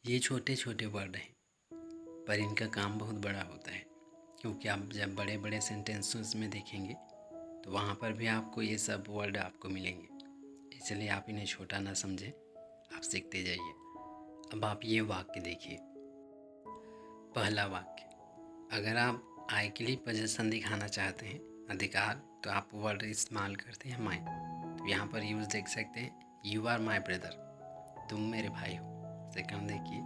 ये छोटे छोटे वर्ड हैं पर इनका काम बहुत बड़ा होता है, क्योंकि आप जब बड़े बड़े सेंटेंसेस में देखेंगे तो वहाँ पर भी आपको ये सब वर्ड आपको मिलेंगे। इसलिए आप इन्हें छोटा ना समझें, आप सीखते जाइए। अब आप ये वाक्य देखिए। पहला वाक्य, अगर आप आई के लिए पोजीशन दिखाना चाहते हैं, अधिकार, तो आप वर्ड इस्तेमाल करते हैं माई। तो यहाँ पर यूज़ देख सकते हैं, यू आर माई ब्रदर, तुम मेरे भाई हो। सेकंड देखिए,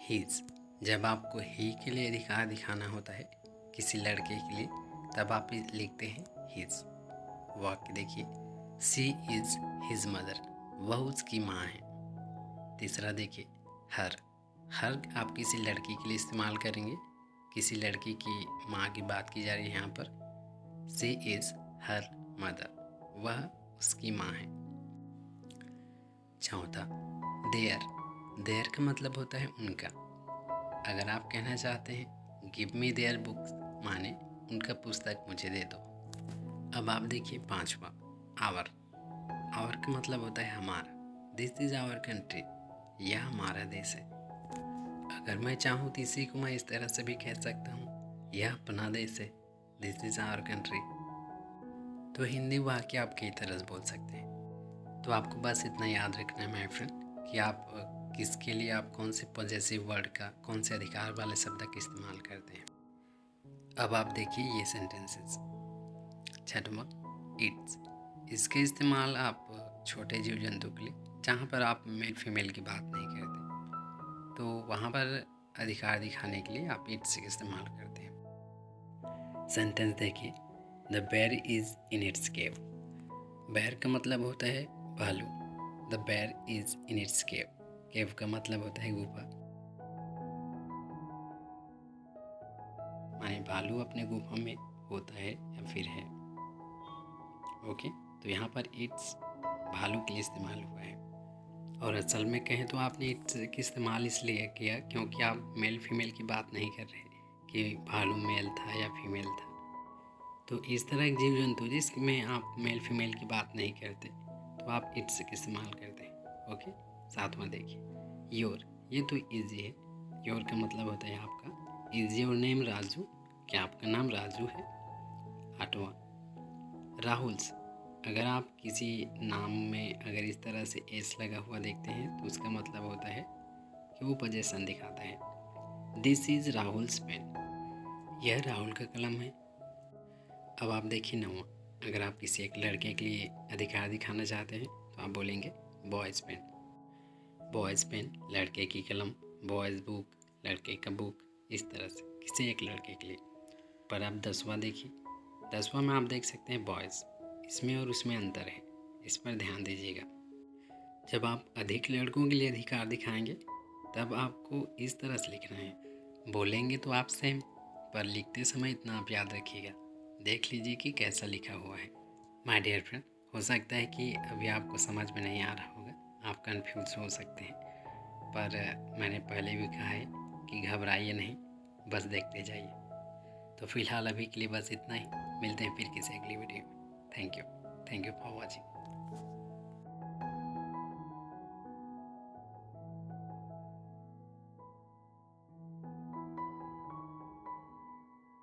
हीज, जब आपको ही के लिए अधिकार दिखाना होता है किसी लड़के के लिए, तब आप लिखते हैं हीज। वाक्य देखिए, सी इज़ हिज मदर, वह उसकी माँ है। तीसरा देखिए, हर, हर आप किसी लड़की के लिए इस्तेमाल करेंगे, किसी लड़की की माँ की बात की जा रही है यहाँ पर। सी इज़ हर मदर, वह उसकी माँ है। चौथा, देयर, देयर का मतलब होता है उनका। अगर आप कहना चाहते हैं गिव मी देयर बुक्स, माने उनका पुस्तक मुझे दे दो। अब आप देखिए पांचवा, आवर, आवर का मतलब होता है हमारा। दिस इज़ आवर कंट्री, यह हमारा देश है। अगर मैं चाहूँ तो इसी को मैं इस तरह से भी कह सकता हूँ, यह अपना देश है, दिस इज़ आवर कंट्री। तो हिंदी वाक्य आप कई तरह से बोल सकते हैं। तो आपको बस इतना याद रखना है माय फ्रेंड कि आप किसके लिए आप कौन से पॉजेसिव वर्ड का, कौन से अधिकार वाले शब्द का इस्तेमाल करते हैं। अब आप देखिए ये सेंटेंसेस। छठवां, इट्स, इसके इस्तेमाल आप छोटे जीव जंतु के लिए, जहाँ पर आप मेल फीमेल की बात नहीं करते, तो वहाँ पर अधिकार दिखाने के लिए आप इट्स का इस्तेमाल करते हैं। सेंटेंस देखिए, the bear is in its cave, bear का मतलब होता है भालू, the bear is in its cave, cave का मतलब होता है गुफा, माने भालू अपने गुफा में होता है या फिर है। ओके, तो यहाँ पर इट्स भालू के लिए इस्तेमाल हुआ है। और असल में कहें तो आपने इट्स का इस्तेमाल इसलिए किया क्योंकि आप मेल फीमेल की बात नहीं कर रहे कि भालू मेल था या फीमेल था। तो इस तरह के जीव जंतु जिसमें आप मेल फीमेल की बात नहीं करते, तो आप इट्स का इस्तेमाल करते हैं। ओके, सातवां देखिए, योर, ये तो ईजी है। योर का मतलब होता है आपका। इज योर नेम राजू, क्या आपका नाम राजू है। आठवां, राहुल्स, अगर आप किसी नाम में अगर इस तरह से एस लगा हुआ देखते हैं तो उसका मतलब होता है कि वो पोजीशन दिखाता है। दिस इज़ राहुल्स पेन, यह राहुल का कलम है। अब आप देखिए नौवां, अगर आप किसी एक लड़के के लिए अधिकार दिखाना चाहते हैं तो आप बोलेंगे बॉयज़ पेन, बॉयज़ पेन लड़के की कलम, बॉयज़ बुक लड़के का बुक, इस तरह से किसी एक लड़के के लिए। पर आप 10वां देखिए, 10वां में आप देख सकते हैं बॉयज़, इसमें और उसमें अंतर है, इस पर ध्यान दीजिएगा। जब आप अधिक लड़कों के लिए अधिकार दिखाएंगे तब आपको इस तरह से लिखना है, बोलेंगे तो आप सेम, पर लिखते समय इतना आप याद रखिएगा, देख लीजिए कि कैसा लिखा हुआ है। माय डियर फ्रेंड, हो सकता है कि अभी आपको समझ में नहीं आ रहा होगा, आप कंफ्यूज हो सकते हैं, पर मैंने पहले भी कहा है कि घबराइए नहीं, बस देखते जाइए। तो फिलहाल अभी के लिए बस इतना ही, मिलते हैं फिर किसी अगली वीडियो में। Thank you for watching.